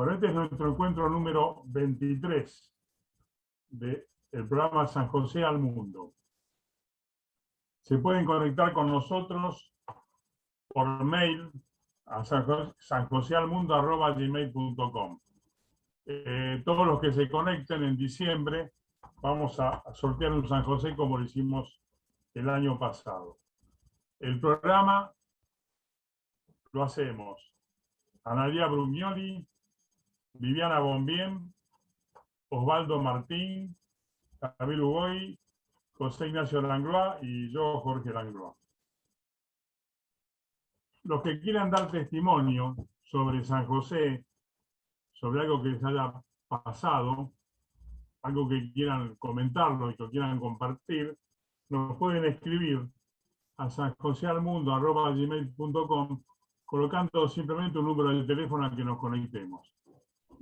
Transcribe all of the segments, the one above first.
Bueno, este es nuestro encuentro número 23 del programa San José al Mundo. Se pueden conectar con nosotros por mail a sanjosealmundo@gmail.com. Todos los que se conecten en diciembre vamos a sortear un San José como lo hicimos el año pasado. El programa lo hacemos Analía Brugnoli, Viviana Bombien, Osvaldo Martín, Camilo Ugoy, José Ignacio Langlois y yo, Jorge Langlois. Los que quieran dar testimonio sobre San José, sobre algo que les haya pasado, algo que quieran comentarlo y que quieran compartir, nos pueden escribir a sanjosealmundo@gmail.com colocando simplemente un número de teléfono al que nos conectemos.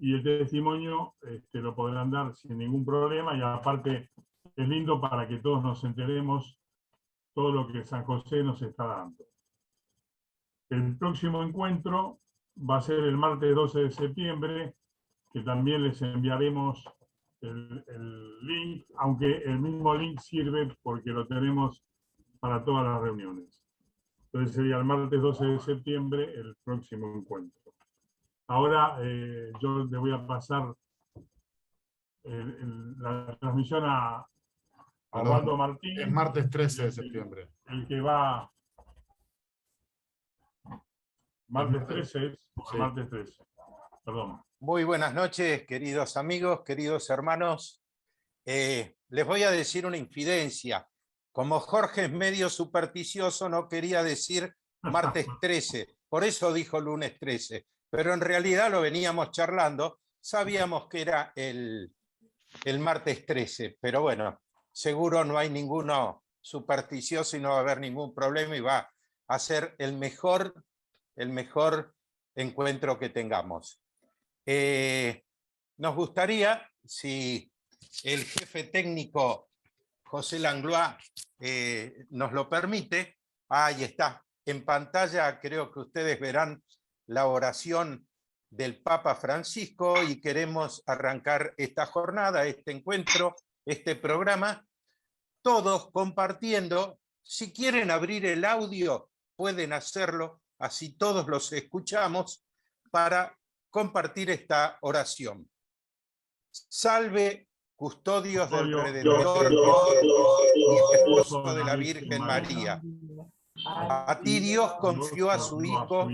Y el testimonio lo podrán dar sin ningún problema, y aparte es lindo para que todos nos enteremos todo lo que San José nos está dando. El próximo encuentro va a ser el martes 12 de septiembre, que también les enviaremos el link, aunque el mismo link sirve porque lo tenemos para todas las reuniones. Entonces sería el martes 12 de septiembre el próximo encuentro. Ahora yo le voy a pasar la transmisión a Osvaldo Martín. Es martes 13 de septiembre. El que va... Martes 13 es... Sí. Martes 13. Perdón. Muy buenas noches, queridos amigos, queridos hermanos. Les voy a decir una infidencia. Como Jorge es medio supersticioso, no quería decir martes 13. Por eso dijo lunes 13. Pero en realidad lo veníamos charlando. Sabíamos que era el martes 13. Pero bueno, seguro no hay ninguno supersticioso y no va a haber ningún problema y va a ser el mejor encuentro que tengamos. Nos gustaría, si el jefe técnico José Langlois nos lo permite, ahí está, en pantalla creo que ustedes verán la oración del Papa Francisco y queremos arrancar esta jornada, este encuentro, este programa, todos compartiendo. Si quieren abrir el audio, pueden hacerlo, así todos los escuchamos, para compartir esta oración. Salve, custodios del Redentor y esposo de la Virgen María. A ti Dios confió a su Hijo,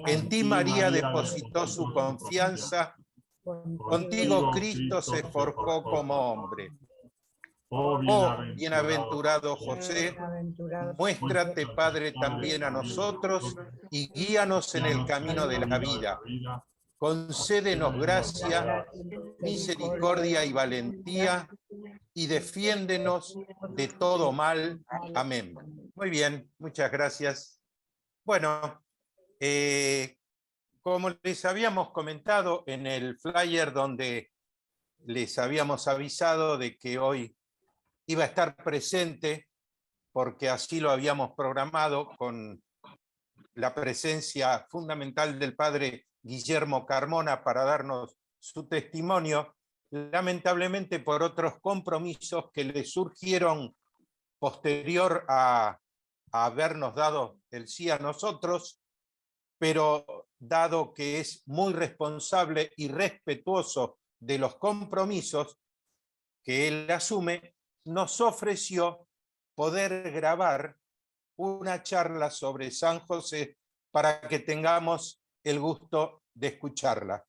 en ti María depositó su confianza, contigo Cristo se forjó como hombre. Oh, bienaventurado José, muéstrate, Padre, también a nosotros y guíanos en el camino de la vida. Concédenos gracia, misericordia y valentía y defiéndenos de todo mal. Amén. Muy bien, muchas gracias. Bueno, como les habíamos comentado en el flyer donde les habíamos avisado de que hoy iba a estar presente, porque así lo habíamos programado, con la presencia fundamental del padre Guillermo Carmona para darnos su testimonio, lamentablemente por otros compromisos que le surgieron posterior a habernos dado el sí a nosotros, pero dado que es muy responsable y respetuoso de los compromisos que él asume, nos ofreció poder grabar una charla sobre San José para que tengamos el gusto de escucharla.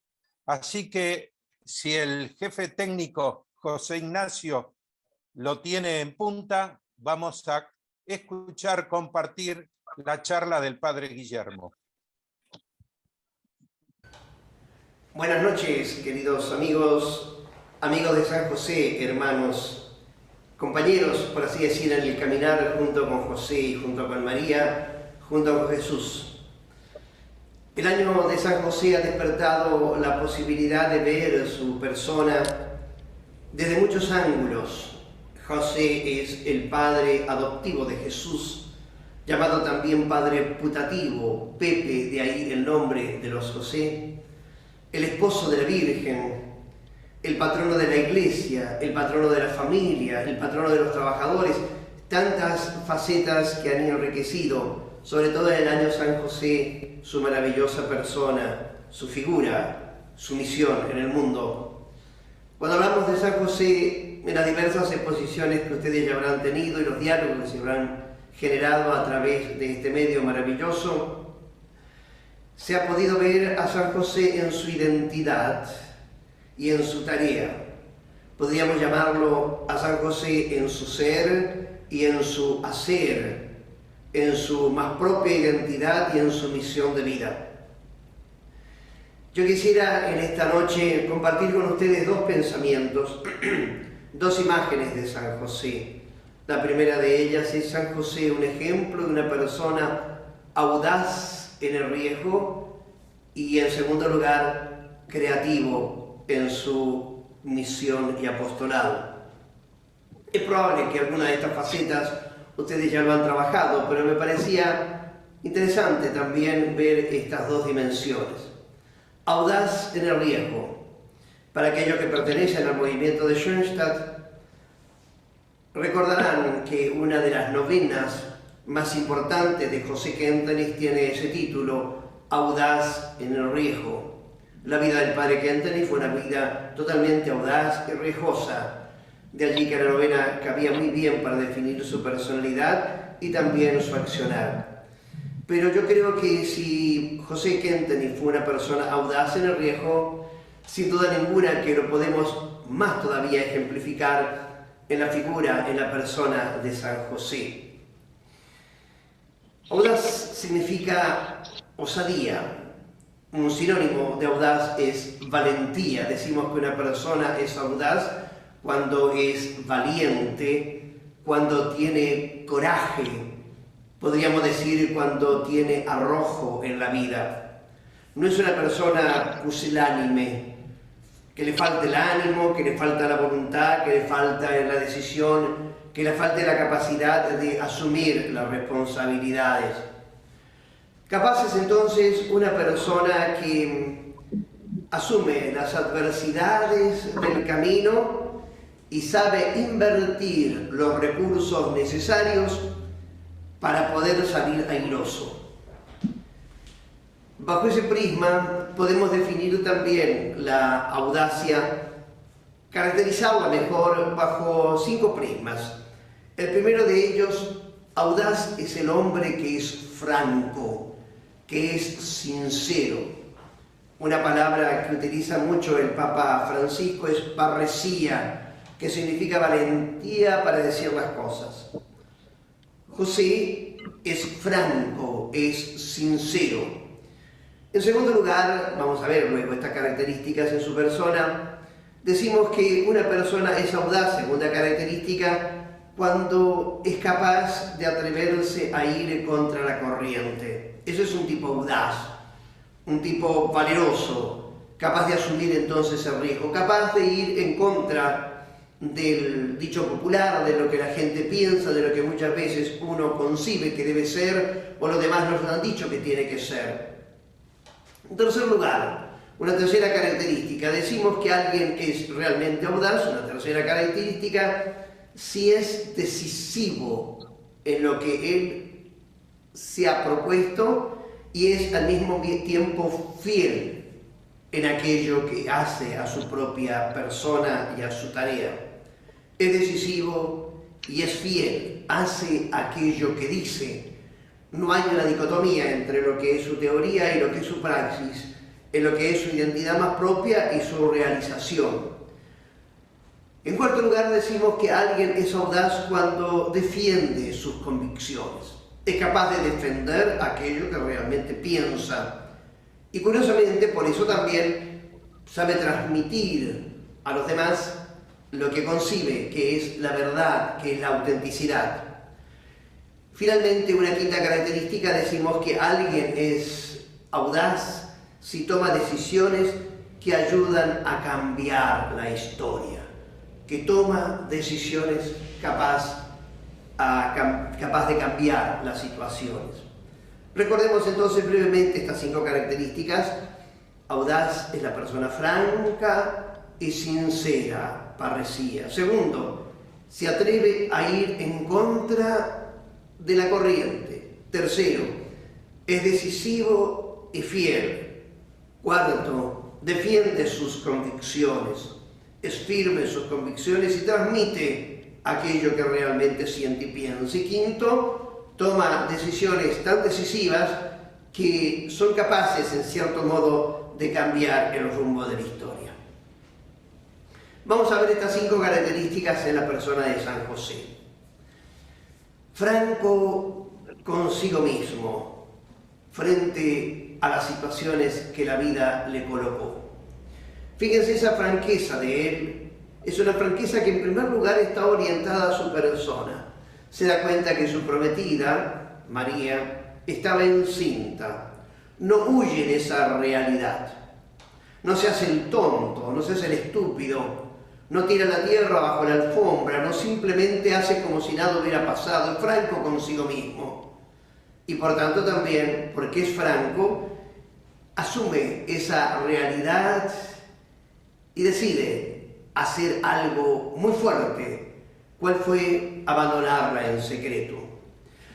Así que si el jefe técnico José Ignacio lo tiene en punta, vamos a escuchar, compartir la charla del padre Guillermo. Buenas noches, queridos amigos de San José, hermanos, compañeros, por así decir, en el caminar junto con José y junto con María, junto con Jesús. El año de San José ha despertado la posibilidad de ver su persona desde muchos ángulos. José es el padre adoptivo de Jesús, llamado también padre putativo, Pepe, de ahí el nombre de los José. el esposo de la Virgen, el patrono de la Iglesia, el patrono de la familia, el patrono de los trabajadores, tantas facetas que han enriquecido, sobre todo en el año San José, su maravillosa persona, su figura, su misión en el mundo. Cuando hablamos de San José, en las diversas exposiciones que ustedes ya habrán tenido y los diálogos que se habrán generado a través de este medio maravilloso, se ha podido ver a San José en su identidad y en su tarea. Podríamos llamarlo a San José en su ser y en su hacer, en su más propia identidad y en su misión de vida. Yo quisiera en esta noche compartir con ustedes dos pensamientos, dos imágenes de San José. La primera de ellas es San José, un ejemplo de una persona audaz en el riesgo y, en segundo lugar, creativo en su misión y apostolado. Es probable que alguna de estas facetas ustedes ya lo han trabajado, pero me parecía interesante también ver estas dos dimensiones. Audaz en el riesgo. Para aquellos que pertenecen al movimiento de Schoenstatt, recordarán que una de las novenas más importantes de José Kentenich tiene ese título, Audaz en el riesgo. La vida del padre Kentenich fue una vida totalmente audaz y riesgosa. De allí que la novena cabía muy bien para definir su personalidad y también su accionar. Pero yo creo que si José Kentenich fue una persona audaz en el riesgo, sin duda ninguna que lo podemos más todavía ejemplificar en la figura, en la persona de San José. Audaz significa osadía. Un sinónimo de audaz es valentía. Decimos que una persona es audaz cuando es valiente, cuando tiene coraje, podríamos decir cuando tiene arrojo en la vida. No es una persona pusilánime, que le falte el ánimo, que le falta la voluntad, que le falta la decisión, que le falte la capacidad de asumir las responsabilidades. Capaz es entonces una persona que asume las adversidades del camino y sabe invertir los recursos necesarios para poder salir airoso. Bajo ese prisma podemos definir también la audacia, caracterizarla mejor bajo 5 prismas. El primero de ellos, audaz es el hombre que es franco, que es sincero. Una palabra que utiliza mucho el Papa Francisco es parresía, que significa valentía para decir las cosas. José es franco, es sincero. En segundo lugar, vamos a ver luego estas características en su persona, decimos que una persona es audaz, segunda característica, cuando es capaz de atreverse a ir contra la corriente. Eso es un tipo audaz, un tipo valeroso, capaz de asumir entonces el riesgo, capaz de ir en contra del dicho popular, de lo que la gente piensa, de lo que muchas veces uno concibe que debe ser o los demás nos han dicho que tiene que ser. En tercer lugar, una tercera característica, decimos que alguien es realmente audaz, una tercera característica, si es decisivo en lo que él se ha propuesto y es al mismo tiempo fiel en aquello que hace a su propia persona y a su tarea. Es decisivo y es fiel, hace aquello que dice. No hay una dicotomía entre lo que es su teoría y lo que es su praxis, en lo que es su identidad más propia y su realización. En cuarto lugar, decimos que alguien es audaz cuando defiende sus convicciones. Es capaz de defender aquello que realmente piensa. Y curiosamente, por eso también sabe transmitir a los demás lo que concibe, que es la verdad, que es la autenticidad. Finalmente, una quinta característica, decimos que alguien es audaz si toma decisiones que ayudan a cambiar la historia, que toma decisiones capaz de cambiar las situaciones. Recordemos entonces brevemente estas 5 características Audaz es la persona franca y sincera, parecía. Segundo, se atreve a ir en contra de la corriente. Tercero, es decisivo y fiel. Cuarto, defiende sus convicciones, es firme en sus convicciones y transmite aquello que realmente siente y piensa. Y quinto, toma decisiones tan decisivas que son capaces, en cierto modo, de cambiar el rumbo de la historia. Vamos a ver estas 5 características en la persona de San José. Franco consigo mismo, frente a las situaciones que la vida le colocó. Fíjense, esa franqueza de él es una franqueza que en primer lugar está orientada a su persona. Se da cuenta que su prometida, María, estaba encinta. No huye de esa realidad. No se hace el tonto, no se hace el estúpido, no tira la tierra bajo la alfombra, no simplemente hace como si nada hubiera pasado. Es franco consigo mismo. Y por tanto también, porque es franco, asume esa realidad y decide hacer algo muy fuerte. ¿Cuál fue? Abandonarla en secreto.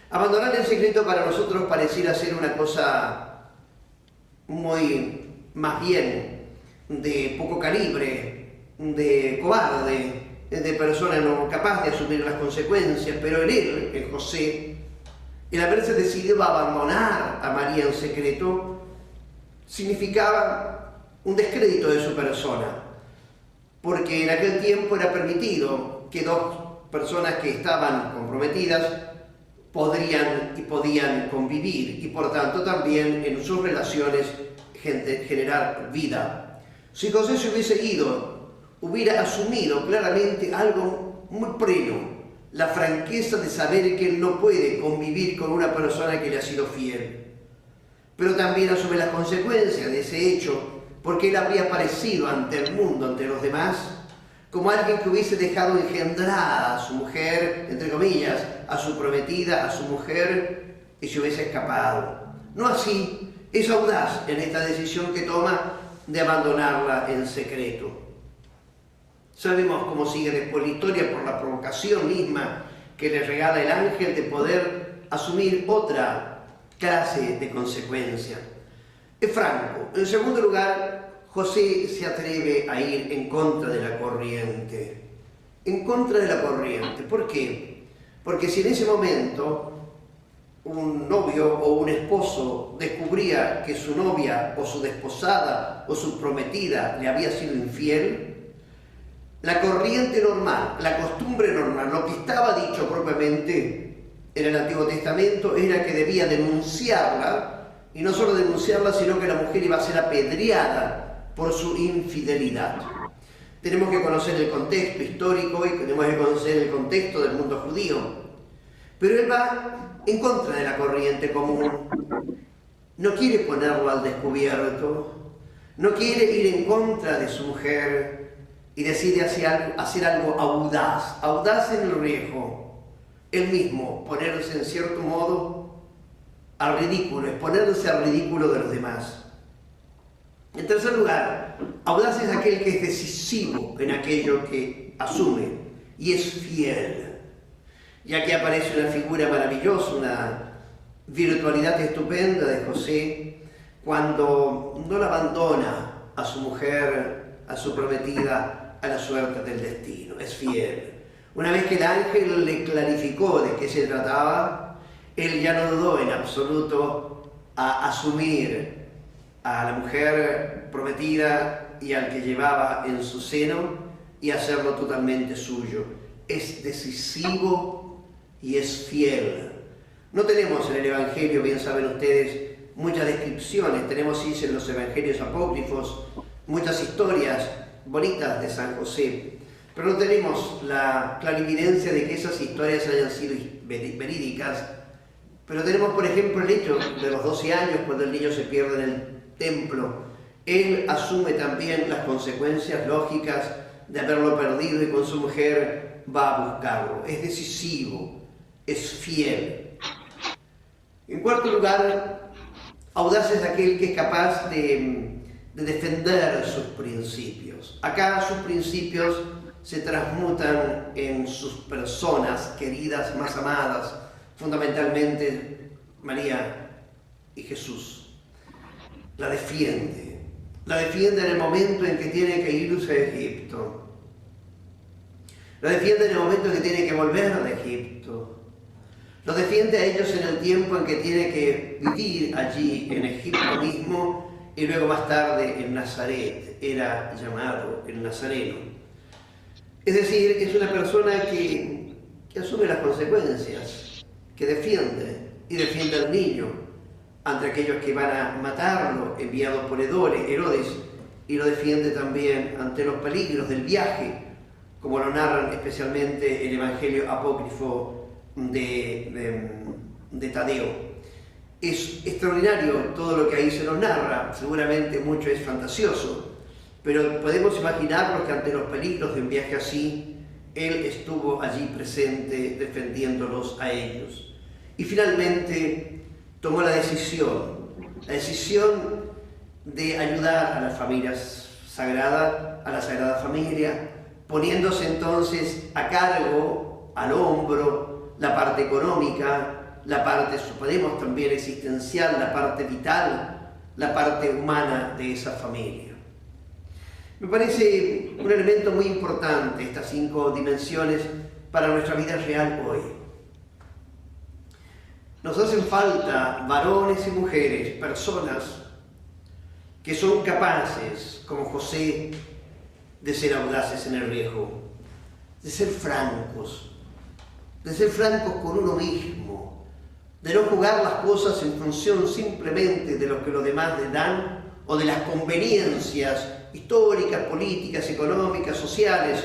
Abandonar en secreto para nosotros pareciera ser una cosa muy, más bien, de poco calibre, de cobarde, de persona no capaz de asumir las consecuencias, pero en él, en José, el haberse decidido a abandonar a María en secreto, significaba un descrédito de su persona, porque en aquel tiempo era permitido que 2 personas que estaban comprometidas podían convivir y por tanto también en sus relaciones generar vida. Si José se hubiese ido, hubiera asumido claramente algo muy pleno, la franqueza de saber que él no puede convivir con una persona que le ha sido fiel, pero también asume las consecuencias de ese hecho, porque él habría aparecido ante el mundo, ante los demás, como alguien que hubiese dejado engendrada a su mujer, entre comillas, a su prometida, a su mujer, y se hubiese escapado. No así, es audaz en esta decisión que toma de abandonarla en secreto. Sabemos cómo sigue después la historia por la provocación misma que le regala el ángel de poder asumir otra clase de consecuencia. Es franco. En segundo lugar, José se atreve a ir en contra de la corriente. En contra de la corriente. ¿Por qué? Porque si en ese momento un novio o un esposo descubría que su novia o su desposada o su prometida le había sido infiel, la corriente normal, la costumbre normal, lo que estaba dicho propiamente en el Antiguo Testamento era que debía denunciarla, y no solo denunciarla, sino que la mujer iba a ser apedreada por su infidelidad. Tenemos que conocer el contexto histórico y tenemos que conocer el contexto del mundo judío. Pero él va en contra de la corriente común. No quiere ponerlo al descubierto, no quiere ir en contra de su mujer y decide hacer algo audaz en el riesgo. Él mismo ponerse en cierto modo al ridículo, exponerse al ridículo de los demás. En tercer lugar, audaz es aquel que es decisivo en aquello que asume y es fiel. Y aquí aparece una figura maravillosa, una virtualidad estupenda de José, cuando no la abandona a su mujer, a su prometida, a la suerte del destino. Es fiel. Una vez que el ángel le clarificó de qué se trataba, él ya no dudó en absoluto a asumir a la mujer prometida y al que llevaba en su seno y hacerlo totalmente suyo. Es decisivo y es fiel. No tenemos en el Evangelio, bien saben ustedes, muchas descripciones. Tenemos sí en los Evangelios apócrifos muchas historias bonitas de San José, pero no tenemos la clarividencia de que esas historias hayan sido verídicas. Pero tenemos, por ejemplo, el hecho de los 12 años, cuando el niño se pierde en el templo. Él asume también las consecuencias lógicas de haberlo perdido y con su mujer va a buscarlo. Es decisivo, es fiel. En cuarto lugar, audaz es aquel que es capaz de de defender sus principios. Acá sus principios se transmutan en sus personas queridas, más amadas, fundamentalmente María y Jesús. La defiende en el momento en que tiene que irse a Egipto. Lo defiende en el momento en que tiene que volver de Egipto. Lo defiende a ellos en el tiempo en que tiene que vivir allí en Egipto mismo y luego más tarde en Nazaret. Era llamado el Nazareno. Es decir, es una persona que asume las consecuencias, que defiende y defiende al niño ante aquellos que van a matarlo, enviados por Herodes, y lo defiende también ante los peligros del viaje, como lo narran especialmente el Evangelio apócrifo de Tadeo. Es extraordinario todo lo que ahí se nos narra, seguramente mucho es fantasioso, pero podemos imaginarnos que ante los peligros de un viaje así, él estuvo allí presente defendiéndolos a ellos. Y finalmente tomó la decisión de ayudar a las familias sagradas, a la Sagrada Familia, poniéndose entonces a cargo, al hombro, la parte económica, la parte, suponemos, también existencial, la parte vital, la parte humana de esa familia. Me parece un elemento muy importante estas 5 dimensiones para nuestra vida real hoy. Nos hacen falta varones y mujeres, personas que son capaces, como José, de ser audaces en el riesgo, de ser francos con uno mismo, de no jugar las cosas en función simplemente de lo que los demás le dan o de las conveniencias históricas, políticas, económicas, sociales,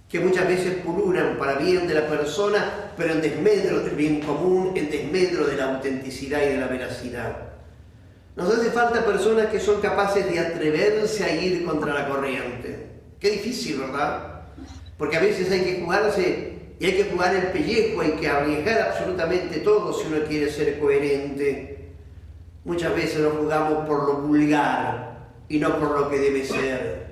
que muchas veces pululan para bien de la persona, pero en desmedro del bien común, en desmedro de la autenticidad y de la veracidad. Nos hace falta personas que son capaces de atreverse a ir contra la corriente. Qué difícil, ¿verdad? Porque a veces hay que jugarse y hay que jugar el pellejo, hay que arriesgar absolutamente todo si uno quiere ser coherente. Muchas veces nos jugamos por lo vulgar y no por lo que debe ser.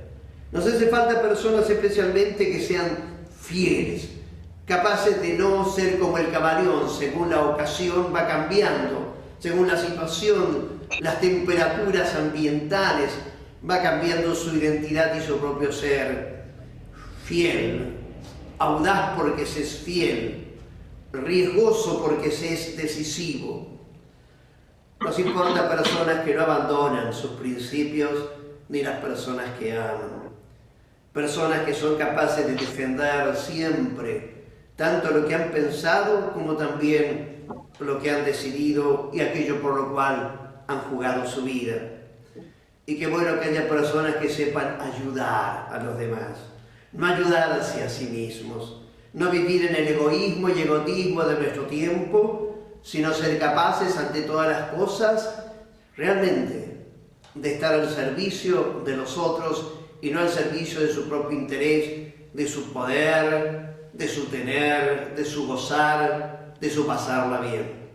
Nos hace falta personas especialmente que sean fieles, capaces de no ser como el camaleón, según la ocasión va cambiando, según la situación, las temperaturas ambientales, va cambiando su identidad y su propio ser. Fiel, audaz porque se es fiel, riesgoso porque se es decisivo. Nos importa personas que no abandonan sus principios ni las personas que aman. Personas que son capaces de defender siempre tanto lo que han pensado como también lo que han decidido y aquello por lo cual han jugado su vida. Y qué bueno que haya personas que sepan ayudar a los demás, no ayudarse a sí mismos, no vivir en el egoísmo y egotismo de nuestro tiempo, sino ser capaces ante todas las cosas realmente de estar al servicio de los otros y no al servicio de su propio interés, de su poder, de su tener, de su gozar, de su pasarla bien.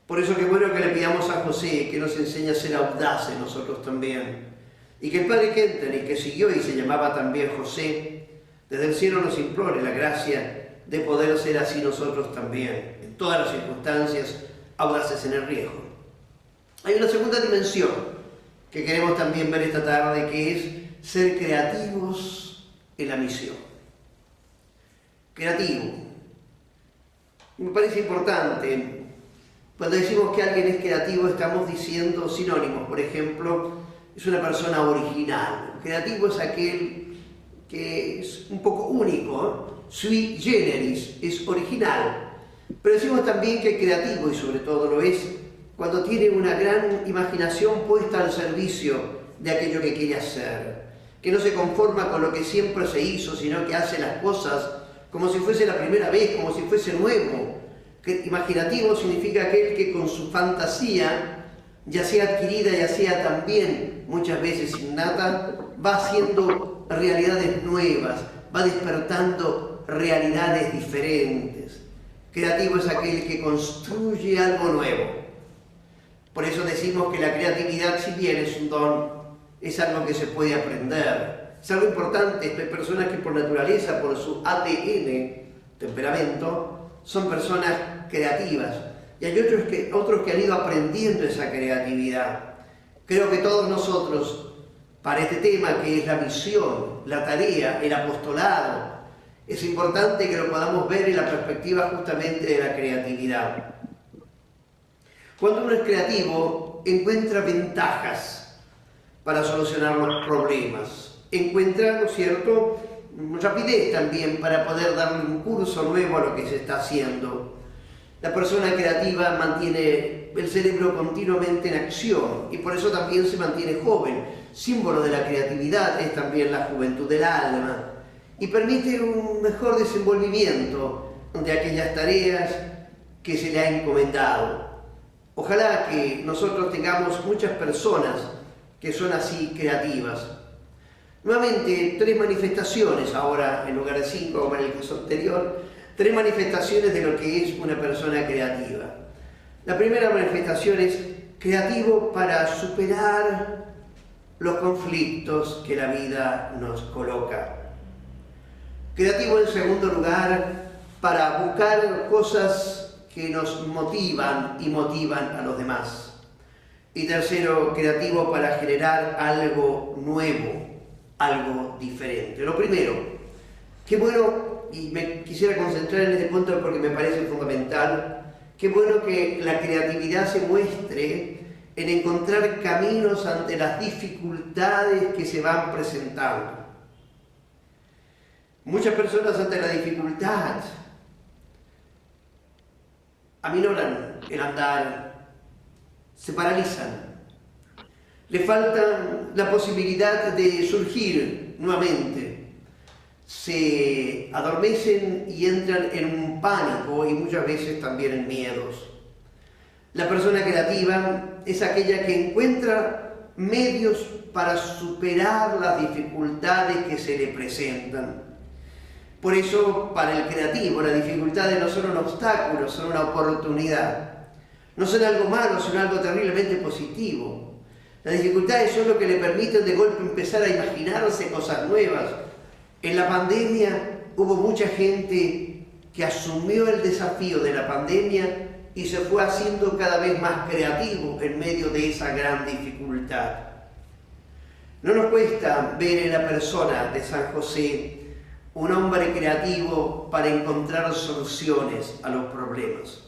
Por eso qué bueno que le pidamos a José que nos enseñe a ser audaces nosotros también. Y que el padre Kenton, que siguió y se llamaba también José, desde el cielo nos implore la gracia de poder ser así nosotros también, en todas las circunstancias, audaces en el riesgo. Hay una segunda dimensión que queremos también ver esta tarde, que es ser creativos en la misión. Creativo. Me parece importante. Cuando decimos que alguien es creativo, estamos diciendo sinónimos. Por ejemplo, es una persona original. Creativo es aquel que es un poco único, sui generis, es original. Pero decimos también que creativo, y sobre todo lo es, cuando tiene una gran imaginación puesta al servicio de aquello que quiere hacer, que no se conforma con lo que siempre se hizo, sino que hace las cosas como si fuese la primera vez, como si fuese nuevo. Que imaginativo significa aquel que con su fantasía, ya sea adquirida, ya sea también muchas veces innata, va haciendo realidades nuevas, va despertando realidades diferentes. Creativo es aquel que construye algo nuevo. Por eso decimos que la creatividad, si bien es un don es algo que se puede aprender, es algo importante. Hay personas que por naturaleza, por su ADN, temperamento, son personas creativas, y hay otros que han ido aprendiendo esa creatividad. Creo que todos nosotros, para este tema que es la misión, la tarea, el apostolado, es importante que lo podamos ver en la perspectiva justamente de la creatividad. Cuando uno es creativo, encuentra ventajas para solucionar los problemas. Encuentra, ¿no es cierto?, rapidez también para poder darle un curso nuevo a lo que se está haciendo. La persona creativa mantiene el cerebro continuamente en acción y por eso también se mantiene joven. Símbolo de la creatividad es también la juventud del alma y permite un mejor desenvolvimiento de aquellas tareas que se le ha encomendado. Ojalá que nosotros tengamos muchas personas que son así creativas. Nuevamente, 3 manifestaciones ahora, en lugar de 5 como en el caso anterior, 3 manifestaciones de lo que es una persona creativa. La primera manifestación es creativo para superar los conflictos que la vida nos coloca. Creativo, en segundo lugar, para buscar cosas que nos motivan y motivan a los demás. Y tercero, creativo para generar algo nuevo, algo diferente. Lo primero, qué bueno, y me quisiera concentrar en este punto porque me parece fundamental, qué bueno que la creatividad se muestre en encontrar caminos ante las dificultades que se van presentando. Muchas personas ante la dificultad aminoran el andar, se paralizan, le falta la posibilidad de surgir nuevamente, se adormecen y entran en un pánico y muchas veces también en miedos. La persona creativa es aquella que encuentra medios para superar las dificultades que se le presentan. Por eso, para el creativo, las dificultades no son un obstáculo, son una oportunidad. No son algo malo, son algo terriblemente positivo. Las dificultades son lo que le permiten de golpe empezar a imaginarse cosas nuevas. En la pandemia hubo mucha gente que asumió el desafío de la pandemia y se fue haciendo cada vez más creativo en medio de esa gran dificultad. No nos cuesta ver en la persona de San José un hombre creativo para encontrar soluciones a los problemas.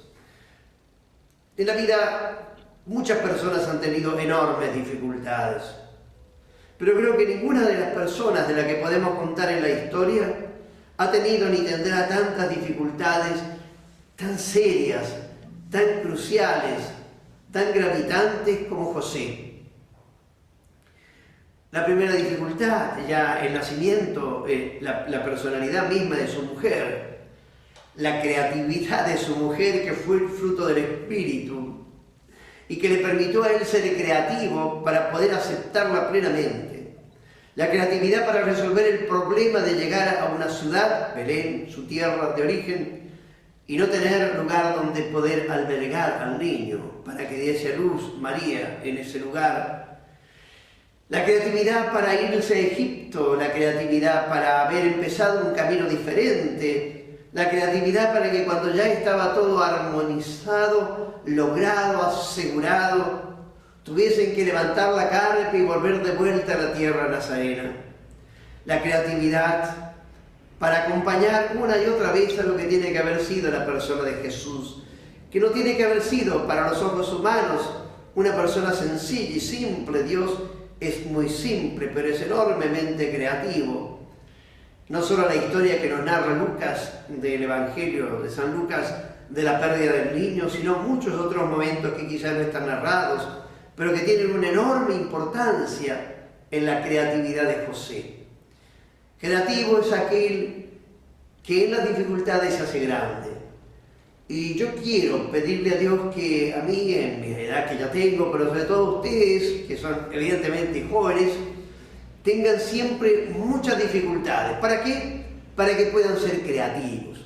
En la vida muchas personas han tenido enormes dificultades, pero creo que ninguna de las personas de las que podemos contar en la historia ha tenido ni tendrá tantas dificultades tan serias, tan cruciales, tan gravitantes como José. La primera dificultad, ya el nacimiento, la personalidad misma de su mujer, la creatividad de su mujer que fue el fruto del espíritu y que le permitió a él ser creativo para poder aceptarla plenamente. La creatividad para resolver el problema de llegar a una ciudad, Belén, su tierra de origen, y no tener lugar donde poder albergar al niño para que diese a luz María en ese lugar. La creatividad para irse a Egipto, la creatividad para haber empezado un camino diferente, la creatividad para que cuando ya estaba todo armonizado, logrado, asegurado, tuviesen que levantar la carpa y volver de vuelta a la tierra nazarena. La creatividad para acompañar una y otra vez a lo que tiene que haber sido la persona de Jesús, que no tiene que haber sido para los ojos humanos una persona sencilla y simple. Dios es muy simple, pero es enormemente creativo. No solo la historia que nos narra Lucas del Evangelio de San Lucas de la pérdida del niño, sino muchos otros momentos que quizás no están narrados, pero que tienen una enorme importancia en la creatividad de José. Creativo es aquel que en las dificultades se hace grande. Y yo quiero pedirle a Dios que a mí, en mi edad que ya tengo, pero sobre todo a ustedes, que son evidentemente jóvenes, tengan siempre muchas dificultades. ¿Para qué? Para que puedan ser creativos.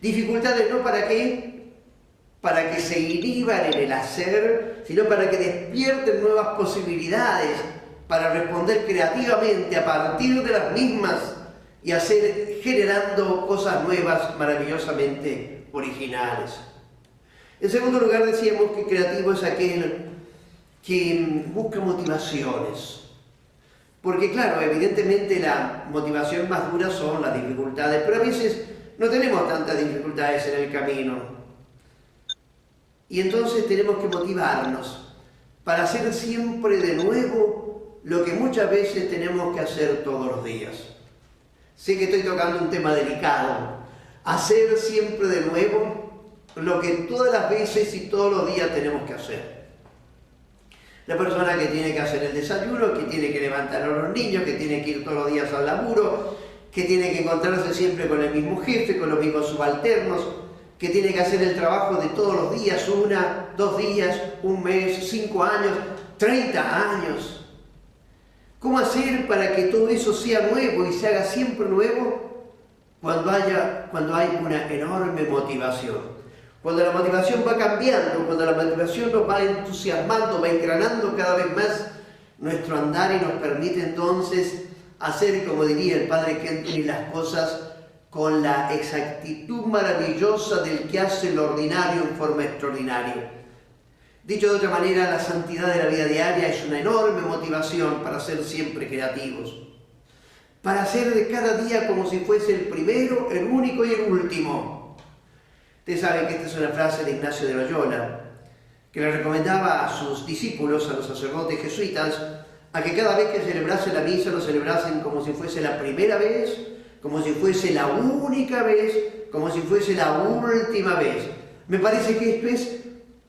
Dificultades no para qué, para que se inhiban en el hacer, sino para que despierten nuevas posibilidades para responder creativamente a partir de las mismas y generando cosas nuevas, maravillosamente originales. En segundo lugar, decíamos que creativo es aquel que busca motivaciones. Porque claro, evidentemente la motivación más dura son las dificultades, pero a veces no tenemos tantas dificultades en el camino. Y entonces tenemos que motivarnos para hacer siempre de nuevo lo que muchas veces tenemos que hacer todos los días. Sé que estoy tocando un tema delicado. Hacer siempre de nuevo lo que todas las veces y todos los días tenemos que hacer. La persona que tiene que hacer el desayuno, que tiene que levantar a los niños, que tiene que ir todos los días al laburo, que tiene que encontrarse siempre con el mismo jefe, con los mismos subalternos, que tiene que hacer el trabajo de todos los días, 1, 2 días, 1 mes, 5 años, 30 años. ¿Cómo hacer para que todo eso sea nuevo y se haga siempre nuevo? Cuando hay una enorme motivación. Cuando la motivación va cambiando, cuando la motivación nos va entusiasmando, va engranando cada vez más nuestro andar y nos permite entonces hacer, como diría el padre Kenton, las cosas con la exactitud maravillosa del que hace lo ordinario en forma extraordinaria. Dicho de otra manera, la santidad de la vida diaria es una enorme motivación para ser siempre creativos. Para hacer de cada día como si fuese el primero, el único y el último. Ustedes saben que esta es una frase de Ignacio de Loyola, que le recomendaba a sus discípulos, a los sacerdotes jesuitas, a que cada vez que celebrasen la misa lo celebrasen como si fuese la primera vez, como si fuese la única vez, como si fuese la última vez. Me parece que esto es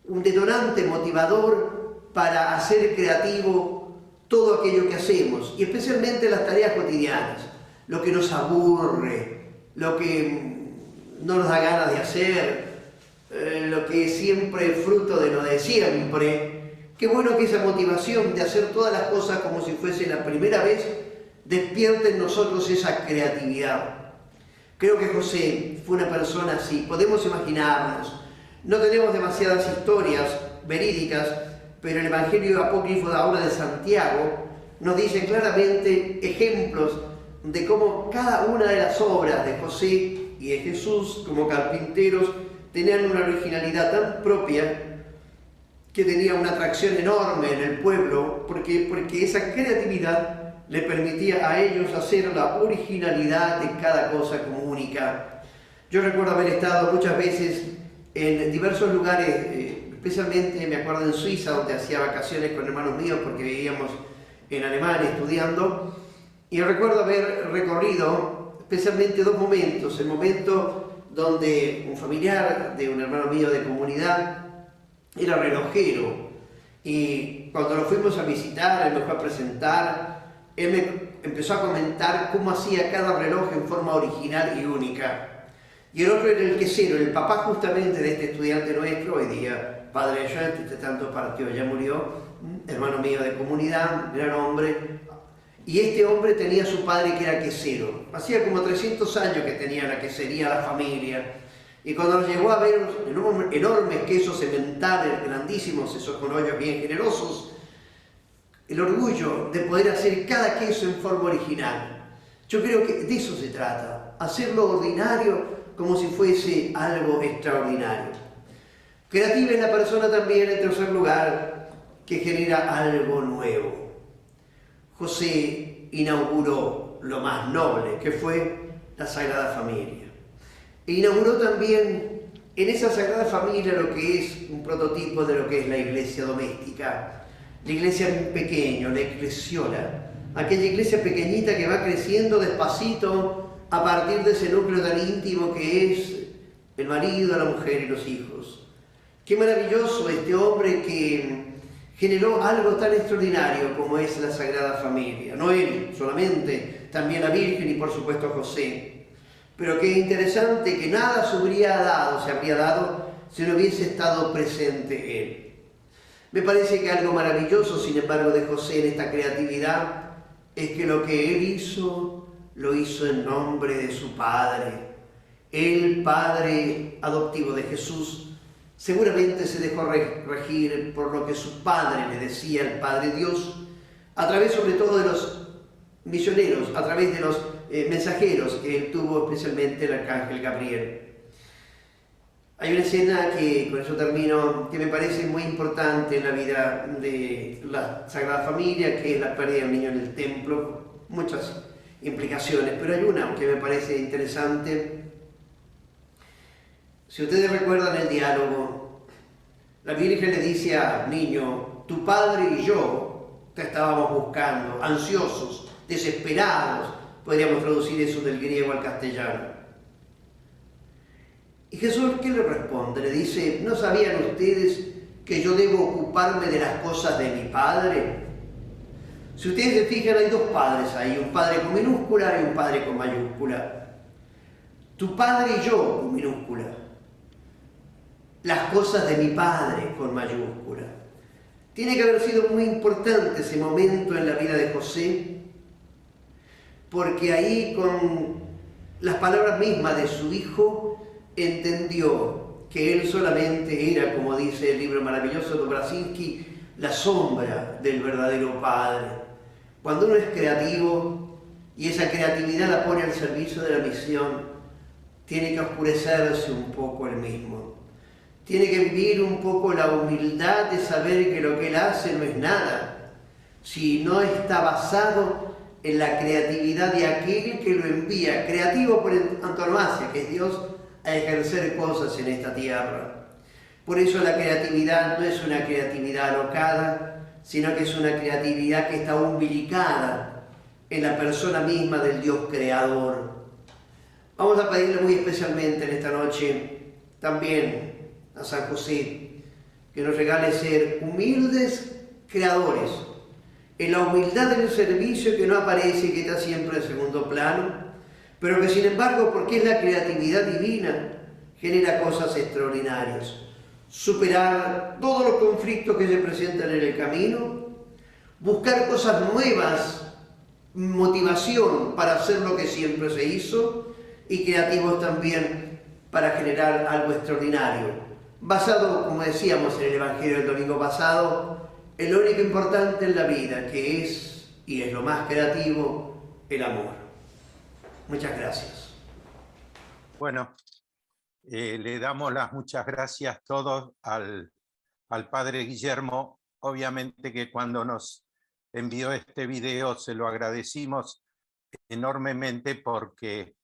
un detonante motivador para hacer creativo todo aquello que hacemos, y especialmente las tareas cotidianas, lo que nos aburre, lo que no nos da ganas de hacer, lo que siempre es fruto de lo de siempre. Qué bueno que esa motivación de hacer todas las cosas como si fuese la primera vez despierte en nosotros esa creatividad. Creo que José fue una persona así, podemos imaginarnos. No tenemos demasiadas historias verídicas, pero el Evangelio apócrifo de ahora de Santiago nos dice claramente ejemplos de cómo cada una de las obras de José y de Jesús como carpinteros tenían una originalidad tan propia que tenía una atracción enorme en el pueblo, porque esa creatividad le permitía a ellos hacer la originalidad de cada cosa como única. Yo recuerdo haber estado muchas veces en diversos lugares, especialmente me acuerdo en Suiza, donde hacía vacaciones con hermanos míos porque vivíamos en Alemania estudiando, y recuerdo haber recorrido especialmente 2 momentos. El momento donde un familiar de un hermano mío de comunidad era relojero, y cuando lo fuimos a visitar, él me fue a presentar, él me empezó a comentar cómo hacía cada reloj en forma original y única. Y el otro era el quesero, el papá justamente de este estudiante nuestro, hoy día padre de Jean, este tanto partió, ya murió, hermano mío de comunidad, gran hombre. Y este hombre tenía a su padre que era quesero. Hacía como 300 años que tenía la quesería, la familia. Y cuando nos llegó a ver enormes quesos sementales, grandísimos, esos con hoyos bien generosos, el orgullo de poder hacer cada queso en forma original. Yo creo que de eso se trata, hacer lo ordinario como si fuese algo extraordinario. Creativa es la persona también, en tercer lugar, que genera algo nuevo. José inauguró lo más noble, que fue la Sagrada Familia. E inauguró también en esa Sagrada Familia lo que es un prototipo de lo que es la iglesia doméstica. La iglesia pequeña, la eclesiola, aquella iglesia pequeñita que va creciendo despacito a partir de ese núcleo tan íntimo que es el marido, la mujer y los hijos. Qué maravilloso este hombre que generó algo tan extraordinario como es la Sagrada Familia. No él solamente, también la Virgen y por supuesto José. Pero qué interesante que nada se habría dado si no hubiese estado presente él. Me parece que algo maravilloso, sin embargo, de José en esta creatividad es que lo que él hizo, lo hizo en nombre de su Padre. El Padre adoptivo de Jesús seguramente se dejó regir por lo que su Padre le decía, el Padre Dios, a través sobre todo de los misioneros, a través de los mensajeros que él tuvo, especialmente el arcángel Gabriel. Hay una escena que, con eso termino, que me parece muy importante en la vida de la Sagrada Familia, que es la pérdida del niño en el templo, muchas implicaciones, pero hay una que me parece interesante. Si ustedes recuerdan el diálogo, la Virgen le dice al niño: tu padre y yo te estábamos buscando, ansiosos, desesperados, podríamos traducir eso del griego al castellano. Y Jesús, ¿qué le responde? Le dice: ¿no sabían ustedes que yo debo ocuparme de las cosas de mi Padre? Si ustedes se fijan, hay dos padres ahí, un padre con minúscula y un padre con mayúscula. Tu padre y yo con minúscula. Las cosas de mi Padre con mayúscula. Tiene que haber sido muy importante ese momento en la vida de José, porque ahí, con las palabras mismas de su hijo, entendió que él solamente era, como dice el libro maravilloso de Brasinski, la sombra del verdadero Padre. Cuando uno es creativo y esa creatividad la pone al servicio de la misión, tiene que oscurecerse un poco él mismo. Tiene que vivir un poco la humildad de saber que lo que él hace no es nada, si no está basado en la creatividad de aquel que lo envía, creativo por antonomasia, que es Dios, a ejercer cosas en esta tierra. Por eso la creatividad no es una creatividad alocada, sino que es una creatividad que está umbilicada en la persona misma del Dios creador. Vamos a pedirle muy especialmente en esta noche también a San José que nos regale ser humildes creadores, en la humildad del servicio que no aparece y que está siempre en segundo plano, pero que sin embargo, porque es la creatividad divina, genera cosas extraordinarias. Superar todos los conflictos que se presentan en el camino, buscar cosas nuevas, motivación para hacer lo que siempre se hizo, y creativos también para generar algo extraordinario. Basado, como decíamos en el Evangelio del domingo pasado, en lo único importante en la vida, que es, y es lo más creativo, el amor. Muchas gracias. Bueno, le damos las muchas gracias todos al padre Guillermo. Obviamente que cuando nos envió este video se lo agradecimos enormemente porque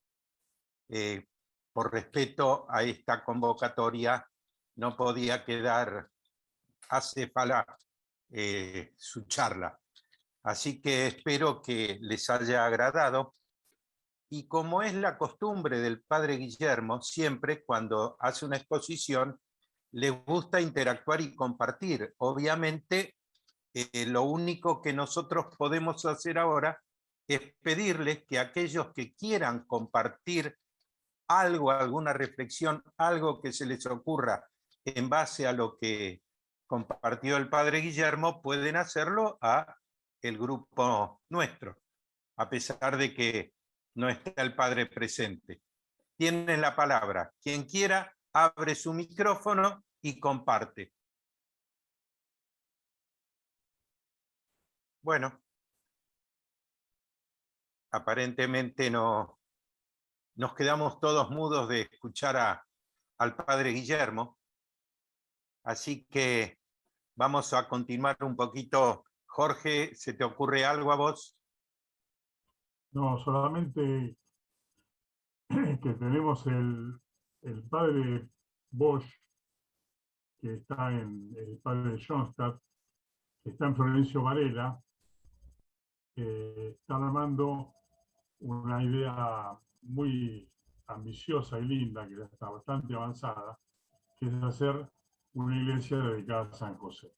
por respeto a esta convocatoria no podía quedar acéfala su charla. Así que espero que les haya agradado. Y como es la costumbre del padre Guillermo, siempre cuando hace una exposición, le gusta interactuar y compartir. Obviamente, lo único que nosotros podemos hacer ahora es pedirles que aquellos que quieran compartir algo, alguna reflexión, algo que se les ocurra en base a lo que compartió el padre Guillermo, pueden hacerlo a el grupo nuestro, a pesar de que no está el padre presente. Tienen la palabra. Quien quiera, abre su micrófono y comparte. Bueno, aparentemente no, nos quedamos todos mudos de escuchar al padre Guillermo, así que vamos a continuar un poquito. Jorge, ¿se te ocurre algo a vos? No, solamente que tenemos el padre Bosch, que está el padre Schoenstatt, que está en Florencio Varela, está armando una idea muy ambiciosa y linda, que ya está bastante avanzada, que es hacer una iglesia dedicada a San José.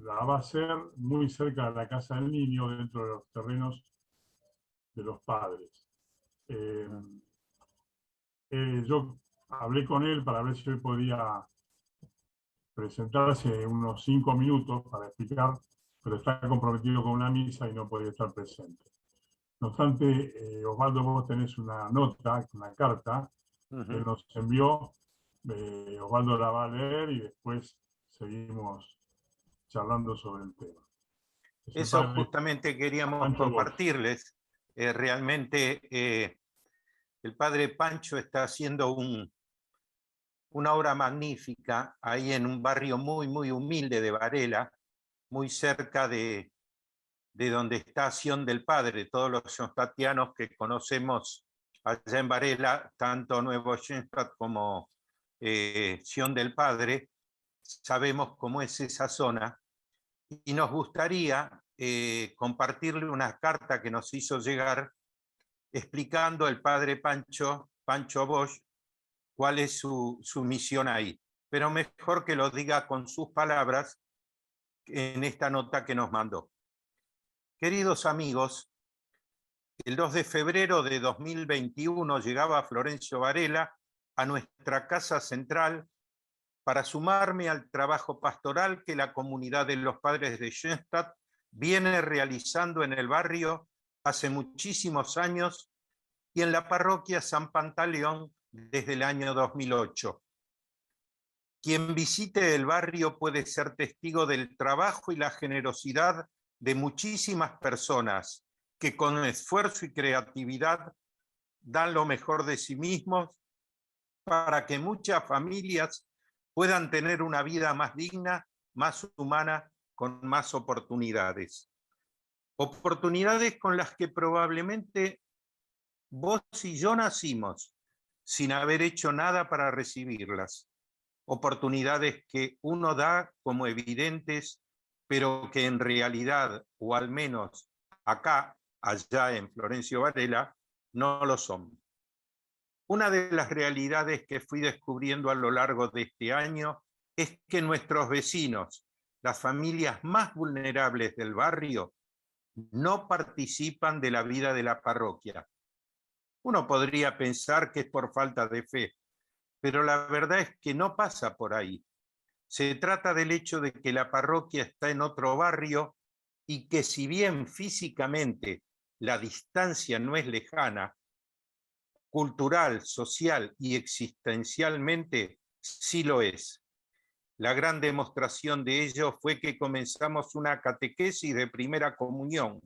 La va a hacer muy cerca de la Casa del Niño, dentro de los terrenos de los padres. Yo hablé con él para ver si hoy podía presentarse unos 5 minutos para explicar, pero está comprometido con una misa y no podía estar presente. No obstante, Osvaldo, vos tenés una nota, una carta, que nos envió. Osvaldo la va a leer y después seguimos charlando sobre el tema. Es el Eso padre justamente queríamos Pancho Bosch. compartirles. Realmente el padre Pancho está haciendo una obra magnífica ahí en un barrio muy, muy humilde de Varela, muy cerca de donde está Sion del Padre. Todos los schoenstattianos que conocemos allá en Varela, tanto Nuevo Schoenstatt como Sion del Padre, sabemos cómo es esa zona, y nos gustaría compartirle una carta que nos hizo llegar explicando el padre Pancho Bosch cuál es su misión ahí. Pero mejor que lo diga con sus palabras en esta nota que nos mandó. Queridos amigos, el 2 de febrero de 2021 llegaba Florencio Varela a nuestra casa central para sumarme al trabajo pastoral que la comunidad de los padres de Schoenstatt viene realizando en el barrio hace muchísimos años y en la parroquia San Pantaleón desde el año 2008. Quien visite el barrio puede ser testigo del trabajo y la generosidad de muchísimas personas que con esfuerzo y creatividad dan lo mejor de sí mismos para que muchas familias puedan tener una vida más digna, más humana, con más oportunidades. Oportunidades con las que probablemente vos y yo nacimos sin haber hecho nada para recibirlas. Oportunidades que uno da como evidentes, pero que en realidad, o al menos acá, allá en Florencio Varela, no lo son. Una de las realidades que fui descubriendo a lo largo de este año es que nuestros vecinos, las familias más vulnerables del barrio, no participan de la vida de la parroquia. Uno podría pensar que es por falta de fe, pero la verdad es que no pasa por ahí. Se trata del hecho de que la parroquia está en otro barrio y que si bien físicamente la distancia no es lejana, cultural, social y existencialmente sí lo es. La gran demostración de ello fue que comenzamos una catequesis de primera comunión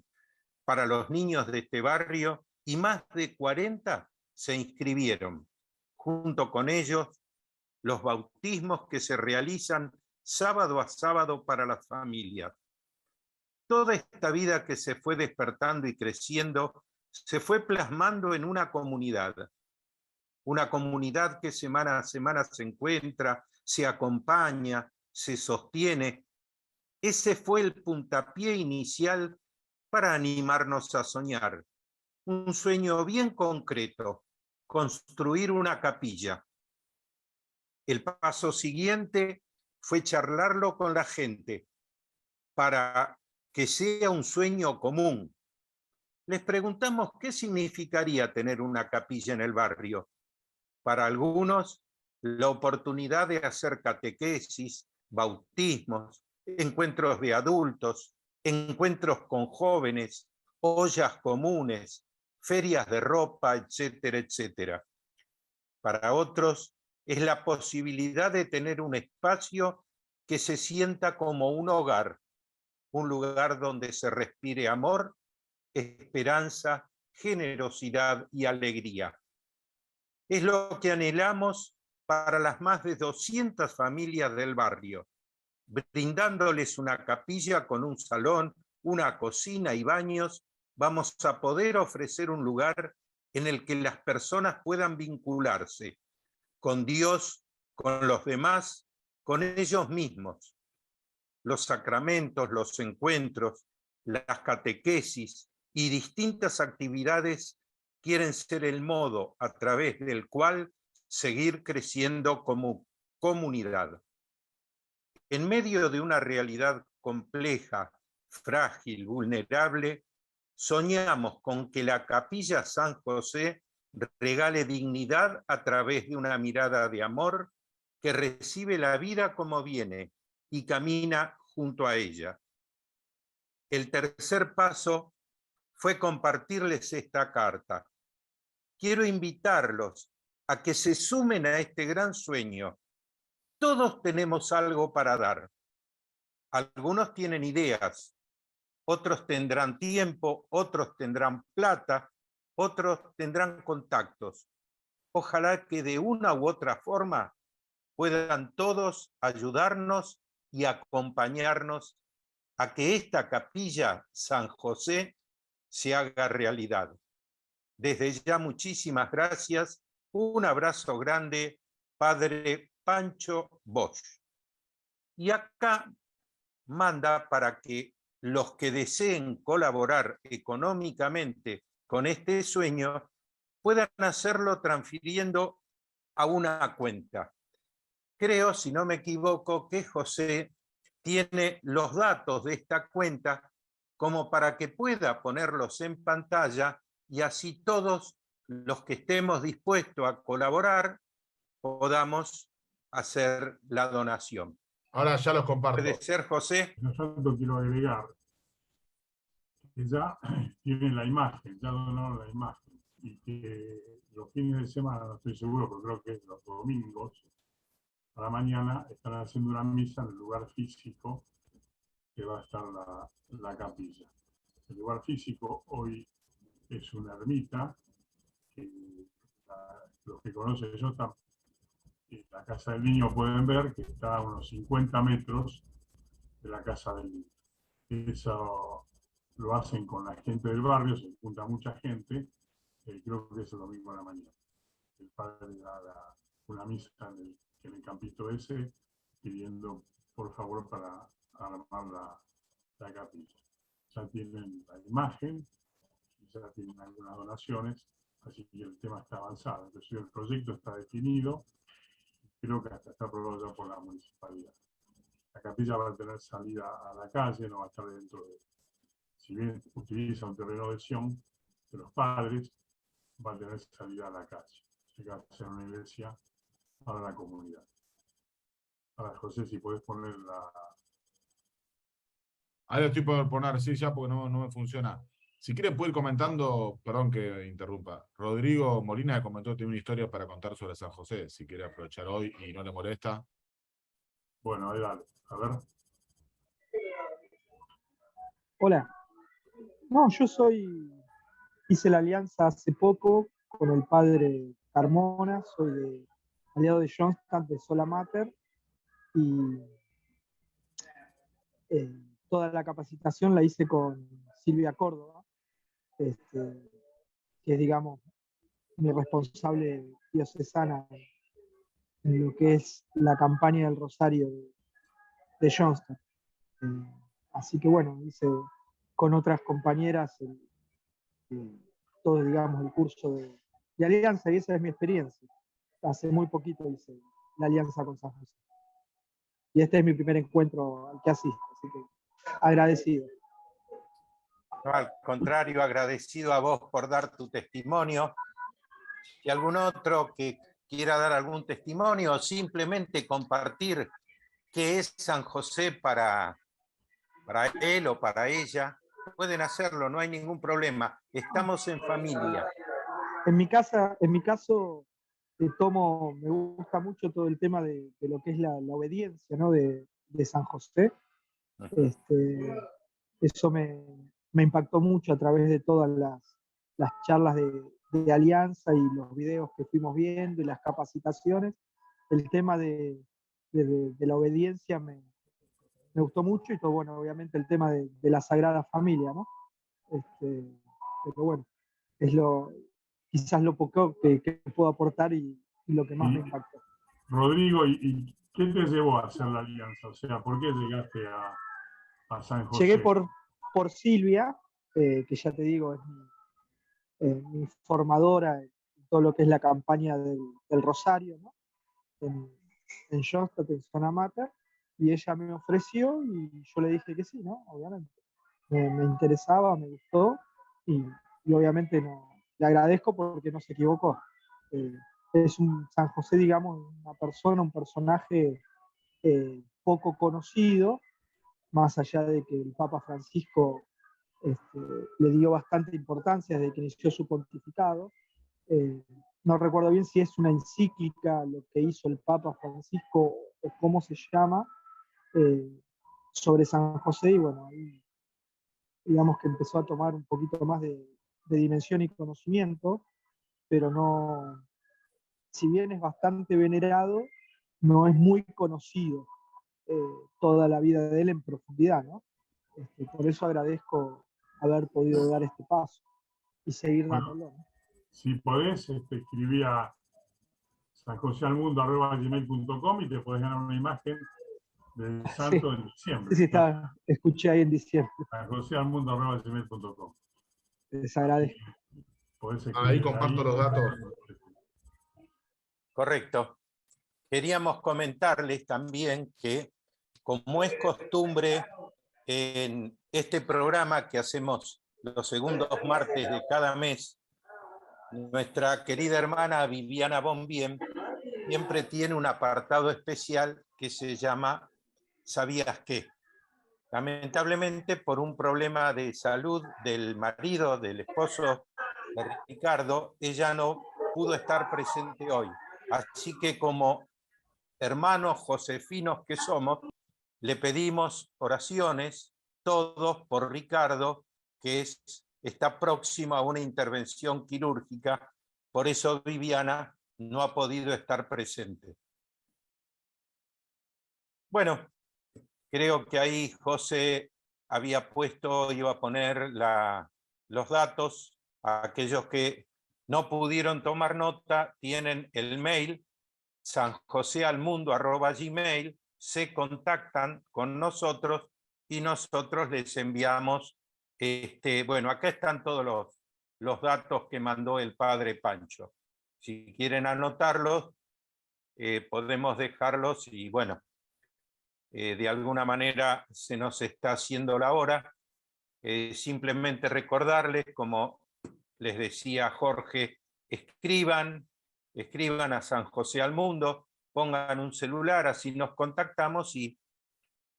para los niños de este barrio y más de 40 se inscribieron. Junto con ellos, los bautismos que se realizan sábado a sábado para las familias. Toda esta vida que se fue despertando y creciendo se fue plasmando en una comunidad que semana a semana se encuentra, se acompaña, se sostiene. Ese fue el puntapié inicial para animarnos a soñar. Un sueño bien concreto, construir una capilla. El paso siguiente fue charlarlo con la gente para que sea un sueño común. Les preguntamos qué significaría tener una capilla en el barrio. Para algunos, la oportunidad de hacer catequesis, bautismos, encuentros de adultos, encuentros con jóvenes, ollas comunes, ferias de ropa, etcétera, etcétera. Para otros, es la posibilidad de tener un espacio que se sienta como un hogar, un lugar donde se respire amor, esperanza, generosidad y alegría. Es lo que anhelamos para las más de 200 familias del barrio, brindándoles una capilla con un salón, una cocina y baños. Vamos a poder ofrecer un lugar en el que las personas puedan vincularse con Dios, con los demás, con ellos mismos. Los sacramentos, los encuentros, las catequesis y distintas actividades quieren ser el modo a través del cual seguir creciendo como comunidad. En medio de una realidad compleja, frágil, vulnerable, soñamos con que la Capilla San José regale dignidad a través de una mirada de amor que recibe la vida como viene y camina junto a ella. El tercer paso fue compartirles esta carta. Quiero invitarlos a que se sumen a este gran sueño. Todos tenemos algo para dar. Algunos tienen ideas, otros tendrán tiempo, otros tendrán plata, otros tendrán contactos. Ojalá que de una u otra forma puedan todos ayudarnos y acompañarnos a que esta capilla San José se haga realidad. Desde ya, muchísimas gracias. Un abrazo grande, Padre Pancho Bosch. Y acá manda para que los que deseen colaborar económicamente con este sueño puedan hacerlo transfiriendo a una cuenta. Creo, si no me equivoco, que José tiene los datos de esta cuenta como para que pueda ponerlos en pantalla y así todos los que estemos dispuestos a colaborar podamos hacer la donación. Ahora ya los comparto. ¿Puede ser, José? Yo quiero agregar que ya tienen la imagen, ya donaron la imagen, y que los fines de semana, no estoy seguro, pero creo que es los domingos, a la mañana están haciendo una misa en el lugar físico que va a estar la capilla. El lugar físico hoy es una ermita, que los que conocen eso, la Casa del Niño pueden ver que está a unos 50 metros de la Casa del Niño. Eso lo hacen con la gente del barrio, se junta mucha gente, creo que es el domingo a la mañana. El padre da una misa en el campito ese, pidiendo por favor para armar la capilla. Ya tienen la imagen, ya tienen algunas donaciones, así que el tema está avanzado. Entonces el proyecto está definido, creo que hasta está aprobado ya por la municipalidad. La capilla va a tener salida a la calle, no va a estar dentro de... Si bien utiliza un terreno de Sion de los padres, va a tener salida a la calle. Se va a hacer una iglesia para la comunidad. Ahora, José, si puedes poner la... Ahí lo estoy por poner, sí, ya, porque no me funciona. Si quieren puede ir comentando, perdón que interrumpa. Rodrigo Molina me comentó que tiene una historia para contar sobre San José, si quiere aprovechar hoy y no le molesta. Bueno, ahí dale, a ver. Hola. No, hice la alianza hace poco con el padre Carmona, soy aliado de Johnston, de Sola Mater, y toda la capacitación la hice con Silvia Córdoba, que es, digamos, mi responsable diocesana en lo que es la campaña del Rosario de Johnston. Así que bueno, hice con otras compañeras todo, digamos, el curso de alianza, y esa es mi experiencia. Hace muy poquito hice la alianza con San José. Y este es mi primer encuentro al que asisto, así que agradecido. No, al contrario, agradecido a vos por dar tu testimonio. ¿Y algún otro que quiera dar algún testimonio o simplemente compartir qué es San José para él o para ella? Pueden hacerlo, no hay ningún problema. Estamos en familia. En mi caso, me gusta mucho todo el tema de lo que es la obediencia, ¿no? de San José. Eso me impactó mucho a través de todas las charlas de alianza y los videos que fuimos viendo y las capacitaciones. El tema de la obediencia me gustó mucho, y todo, bueno, obviamente el tema de la Sagrada Familia, ¿no? Pero bueno, es quizás lo poco que puedo aportar y lo que más me impactó. Rodrigo, ¿y qué te llevó a hacer la alianza? O sea, ¿por qué llegaste a San José? Llegué por Silvia, que ya te digo, es mi formadora en todo lo que es la campaña del Rosario, ¿no? En Johnston, en Sola Mater, y ella me ofreció y yo le dije que sí, ¿no? Obviamente. Me interesaba, me gustó, y obviamente le agradezco porque no se equivocó. Es un San José, digamos, una persona, un personaje poco conocido, más allá de que el Papa Francisco le dio bastante importancia desde que inició su pontificado. No recuerdo bien si es una encíclica lo que hizo el Papa Francisco o cómo se llama, sobre San José, y bueno, ahí digamos que empezó a tomar un poquito más de dimensión y conocimiento, pero no, si bien es bastante venerado, no es muy conocido toda la vida de él en profundidad, ¿no? Por eso agradezco haber podido dar este paso y seguir dándolo, ¿no? Si podés, escribí a sanjosealmundo@gmail.com y te podés ganar una imagen del santo en diciembre. Sí, escuché ahí en diciembre. sanjosealmundo@gmail.com. Les agradezco. Ahí comparto los datos. Correcto. Queríamos comentarles también que, como es costumbre en este programa que hacemos los segundos martes de cada mes, nuestra querida hermana Viviana Bonbien siempre tiene un apartado especial que se llama ¿Sabías qué? Lamentablemente, por un problema de salud del marido, del esposo de Ricardo, ella no pudo estar presente hoy. Así que, como hermanos josefinos que somos, le pedimos oraciones, todos por Ricardo, que está próximo a una intervención quirúrgica. Por eso Viviana no ha podido estar presente. Bueno, creo que ahí José había puesto, iba a poner los datos. A aquellos que no pudieron tomar nota, tienen el mail sanjosealmundo@gmail, se contactan con nosotros y nosotros les enviamos, bueno, acá están todos los datos que mandó el padre Pancho. Si quieren anotarlos, podemos dejarlos y bueno, de alguna manera se nos está haciendo la hora. Simplemente recordarles, como les decía Jorge, escriban a San José al Mundo, pongan un celular, así nos contactamos y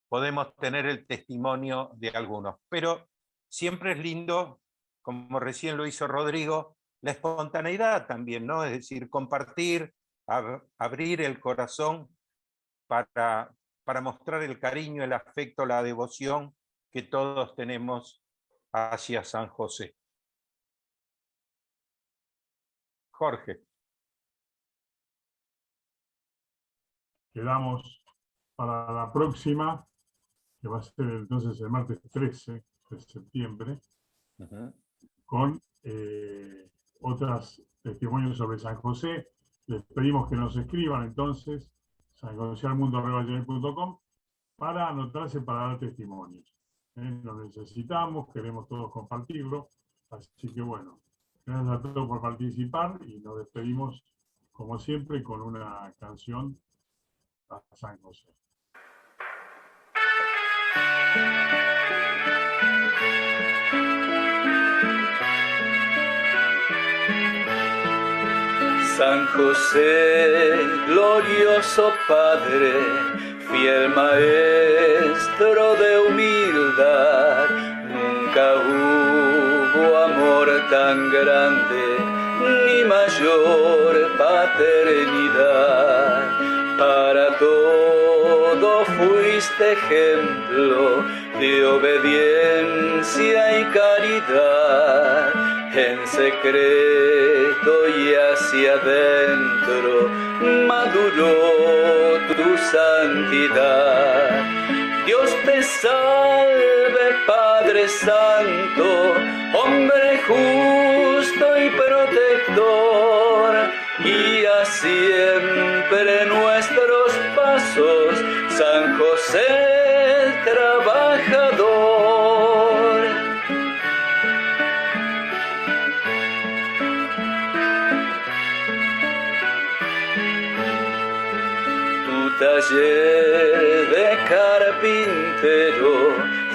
podemos tener el testimonio de algunos. Pero siempre es lindo, como recién lo hizo Rodrigo, la espontaneidad también, ¿no? Es decir, compartir, abrir el corazón para mostrar el cariño, el afecto, la devoción que todos tenemos hacia San José. Jorge. Quedamos para la próxima, que va a ser entonces el martes 13 de septiembre, con otros testimonios sobre San José. Les pedimos que nos escriban entonces, sanjosealmundo@gmail.com, para anotarse para dar testimonios. Lo necesitamos, queremos todos compartirlo, así que bueno, gracias a todos por participar y nos despedimos, como siempre, con una canción a San José. San José, glorioso Padre, fiel maestro de humildad, nunca hubo amor tan grande, ni mayor paternidad. Para todo fuiste ejemplo de obediencia y caridad. En secreto y hacia adentro maduró tu santidad. Dios te salve, Padre Santo, hombre justo y protector. Guía siempre nuestros pasos, San José trabajador. Taller de carpintero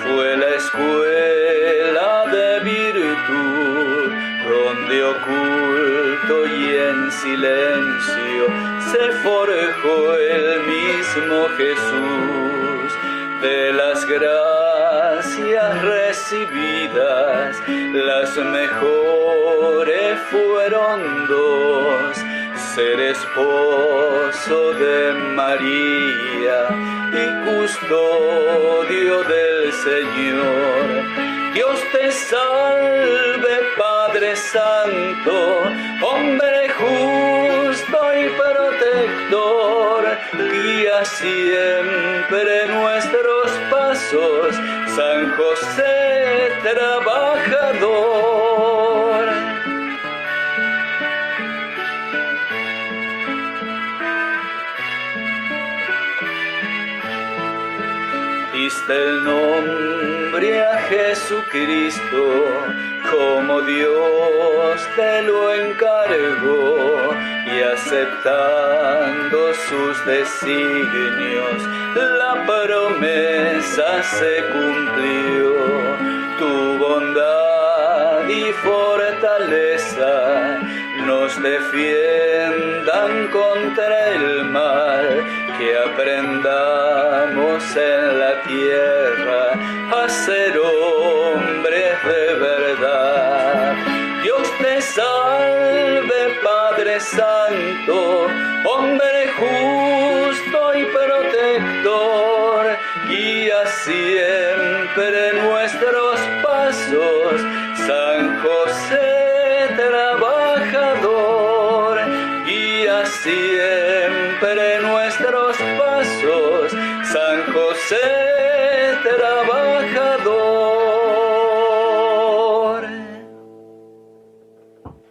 fue la escuela de virtud, donde oculto y en silencio se forjó el mismo Jesús. De las gracias recibidas, las mejores fueron dos: ser esposo de María y custodio del Señor. Dios te salve, Padre Santo, hombre justo y protector, guía siempre nuestros pasos, San José trabajador. Diste el nombre a Jesucristo, como Dios te lo encargó, y aceptando sus designios, la promesa se cumplió. Tu bondad y fortaleza nos defiendan contra el mal, que aprendamos en la tierra a ser hombres de verdad. Dios te salve, Padre Santo, hombre justo y protector, guía siempre nuestros pasos, San José trabajador, guía siempre nuestros pasos, San José